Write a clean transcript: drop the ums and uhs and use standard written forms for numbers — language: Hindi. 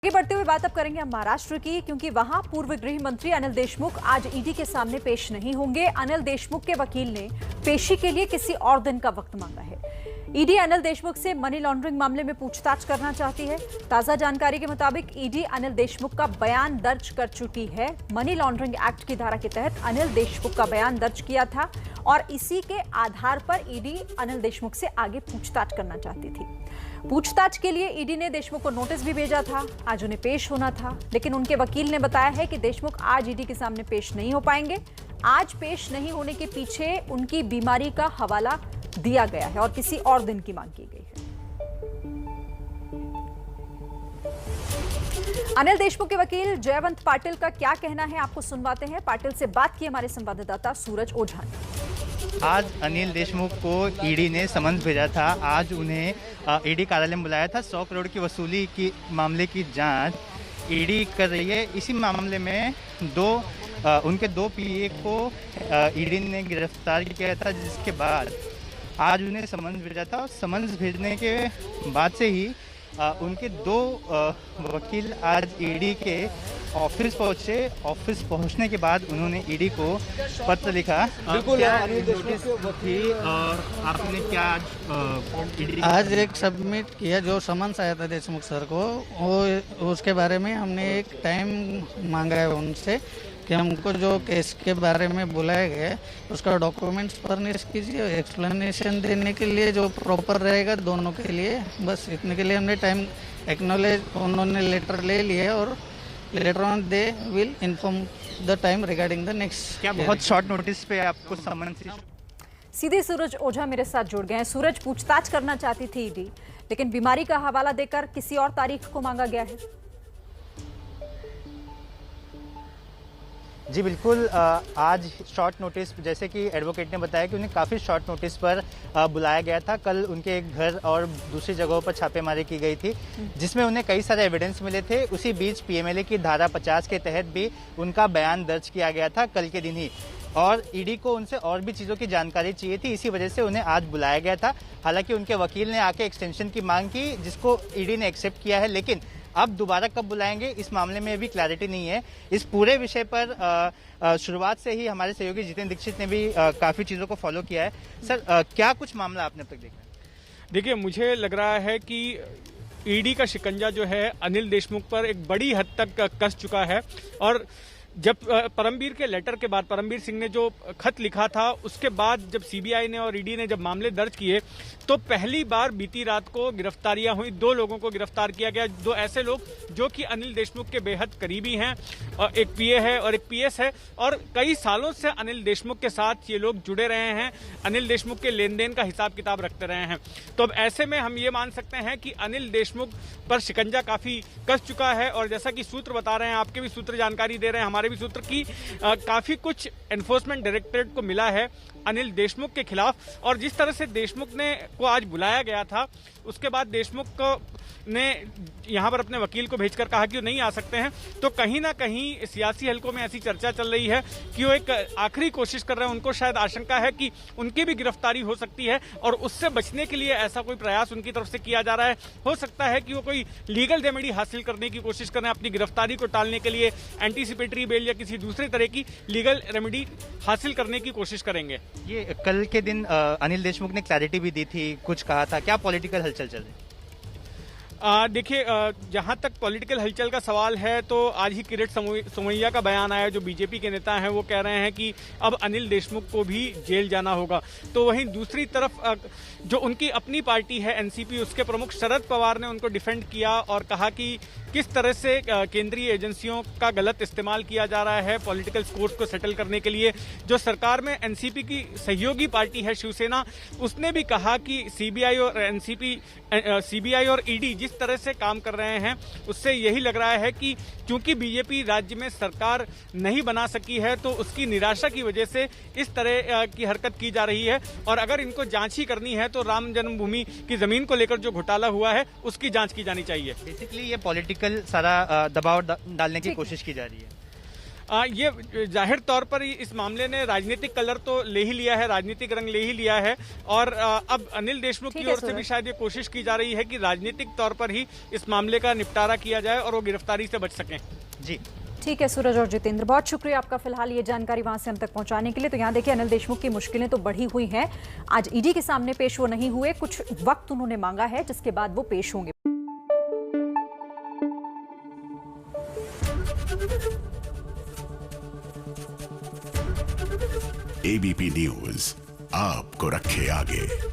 आगे बढ़ते हुए बात अब करेंगे हम महाराष्ट्र की, क्योंकि वहां पूर्व गृह मंत्री अनिल देशमुख आज ईडी के सामने पेश नहीं होंगे। अनिल देशमुख के वकील ने पेशी के लिए किसी और दिन का वक्त मांगा है। ईडी अनिल देशमुख से मनी लॉन्ड्रिंग मामले में पूछताछ करना चाहती है। ताजा जानकारी के मुताबिक ईडी अनिल देशमुख का बयान दर्ज कर चुकी है। मनी लॉन्ड्रिंग एक्ट की धारा के तहत अनिल देशमुख का बयान दर्ज किया था और इसी के आधार पर ईडी अनिल देशमुख से आगे पूछताछ करना चाहती थी। पूछताछ के लिए ईडी ने देशमुख को नोटिस भी भेजा था। आज उन्हें पेश होना था, लेकिन उनके वकील ने बताया है कि देशमुख आज ईडी के सामने पेश नहीं हो पाएंगे। आज पेश नहीं होने के पीछे उनकी बीमारी का हवाला दिया गया है और किसी और दिन की मांग की गई है। अनिल देशमुख के वकील जयवंत पाटिल का क्या कहना है, आपको सुनवाते हैं। पाटिल से बात की हमारे संवाददाता सूरज ओझा ने। आज अनिल देशमुख को ईडी ने समन्स भेजा था। आज उन्हें ईडी कार्यालय में बुलाया था। 100 करोड़ की वसूली की मामले की जांच ईडी कर रही है। इसी मामले में उनके दो पीए को ईडी ने गिरफ्तार किया था, जिसके बाद आज उन्हें समन्स भेजा था। और समन्स भेजने के बाद से ही उनके दो वकील आज ईडी के ऑफिस पहुंचे। ऑफिस पहुंचने के बाद उन्होंने ईडी को पत्र लिखा। बिल्कुल आपने क्या आज एक सबमिट किया, जो समन्स आया था देशमुख सर को, वो उसके बारे में हमने एक टाइम मांगा है उनसे कि हमको जो केस के बारे में बुलाया गया उसका डॉक्यूमेंट्स फर्निश कीजिए, एक्सप्लेनेशन देने के लिए जो प्रॉपर रहेगा दोनों के लिए। बस इतने के लिए हमने टाइम एक्नॉलेज, उन्होंने लेटर ले लिया और later on they will inform the time regarding the next. क्या बहुत शॉर्ट नोटिस पे आपको समन्स? सीधे सूरज ओझा मेरे साथ जुड़ गए हैं। सूरज, पूछताछ करना चाहती थी ईडी, लेकिन बीमारी का हवाला देकर किसी और तारीख को मांगा गया है। जी बिल्कुल, आज शॉर्ट नोटिस, जैसे कि एडवोकेट ने बताया कि उन्हें काफ़ी शॉर्ट नोटिस पर बुलाया गया था। कल उनके एक घर और दूसरी जगहों पर छापेमारी की गई थी, जिसमें उन्हें कई सारे एविडेंस मिले थे। उसी बीच पीएमएलए की धारा 50 के तहत भी उनका बयान दर्ज किया गया था कल के दिन ही, और ईडी को उनसे और भी चीज़ों की जानकारी चाहिए थी। इसी वजह से उन्हें आज बुलाया गया था। हालांकि उनके वकील ने आके एक्सटेंशन की मांग की, जिसको ईडी ने एक्सेप्ट किया है, लेकिन अब दोबारा कब बुलाएंगे इस मामले में भी क्लैरिटी नहीं है। इस पूरे विषय पर शुरुआत से ही हमारे सहयोगी जितेंद्र दीक्षित ने भी काफ़ी चीज़ों को फॉलो किया है। सर, क्या कुछ मामला आपने अब तक देखा? देखिए, मुझे लग रहा है कि ईडी का शिकंजा जो है अनिल देशमुख पर एक बड़ी हद तक कस चुका है। और जब परमबीर के लेटर के बाद, परमबीर सिंह ने जो खत लिखा था, उसके बाद जब सीबीआई ने और ईडी ने जब मामले दर्ज किए, तो पहली बार बीती रात को गिरफ्तारियां हुई। 2 लोगों को गिरफ्तार किया गया, 2 ऐसे लोग जो कि अनिल देशमुख के बेहद करीबी हैं। और एक पीए है और एक पीएस है, और कई सालों से अनिल देशमुख के साथ ये लोग जुड़े रहे हैं, अनिल देशमुख के लेन देन का हिसाब किताब रखते रहे हैं। तो अब ऐसे में हम ये मान सकते हैं कि अनिल देशमुख पर शिकंजा काफी कस चुका है। और जैसा कि सूत्र बता रहे हैं, आपके भी सूत्र जानकारी दे रहे हैं, हमारे भी सूत्र की काफी कुछ एनफोर्समेंट डायरेक्टरेट को मिला है अनिल देशमुख के खिलाफ। और जिस तरह से देशमुख को आज बुलाया गया था, उसके बाद देशमुख ने यहां पर अपने वकील को भेजकर कहा कि वो नहीं आ सकते हैं। तो कहीं ना कहीं सियासी हलकों में ऐसी चर्चा चल रही है कि वो एक आखिरी कोशिश कर रहे हैं। उनको शायद आशंका है कि उनकी भी गिरफ्तारी हो सकती है, और उससे बचने के लिए ऐसा कोई प्रयास उनकी तरफ से किया जा रहा है। हो सकता है कि वो कोई लीगल रेमेडी हासिल करने की कोशिश कर रहे हैं, अपनी गिरफ्तारी को टालने के लिए एंटीसिपेटरी बेल या किसी दूसरे तरह की लीगल रेमेडी हासिल करने की कोशिश करेंगे। ये कल के दिन अनिल देशमुख ने क्लैरिटी भी दी थी, कुछ कहा था। क्या पॉलिटिकल हलचल चल रही है? देखिए, जहां तक पॉलिटिकल हलचल का सवाल है, तो आज ही किरीट सोमैया का बयान आया, जो बीजेपी के नेता हैं। वो कह रहे हैं कि अब अनिल देशमुख को भी जेल जाना होगा। तो वहीं दूसरी तरफ जो उनकी अपनी पार्टी है एनसीपी, उसके प्रमुख शरद पवार ने उनको डिफेंड किया और कहा कि किस तरह से केंद्रीय एजेंसियों का गलत इस्तेमाल किया जा रहा है पॉलिटिकल स्कोर्स को सेटल करने के लिए। जो सरकार में एनसीपी की सहयोगी पार्टी है शिवसेना, उसने भी कहा कि सीबीआई और ईडी जिस तरह से काम कर रहे हैं, उससे यही लग रहा है कि क्योंकि बीजेपी राज्य में सरकार नहीं बना सकी है, तो उसकी निराशा की वजह से इस तरह की हरकत की जा रही है। और अगर इनको जांच ही करनी है, तो राम जन्मभूमि की जमीन को लेकर जो घोटाला हुआ है, उसकी जांच की जानी चाहिए। बेसिकली ये पॉलिटिकल सारा दबाव डालने की कोशिश की जा रही है। ये जाहिर तौर पर इस मामले ने राजनीतिक कलर तो ले ही लिया है, राजनीतिक रंग ले ही लिया है और अब अनिल देशमुख की ओर से भी शायद ये कोशिश की जा रही है कि राजनीतिक तौर पर ही इस मामले का निपटारा किया जाए और वो गिरफ्तारी से बच सकें। जी ठीक है सूरज और जितेंद्र, बहुत शुक्रिया आपका फिलहाल ये जानकारी वहां से हम तक पहुंचाने के लिए। तो यहाँ देखिए अनिल देशमुख की मुश्किलें तो बढ़ी हुई हैं। आज ईडी के सामने पेश वो नहीं हुए, कुछ वक्त उन्होंने मांगा है जिसके बाद वो पेश होंगे। एबीपी न्यूज आपको रखे आगे।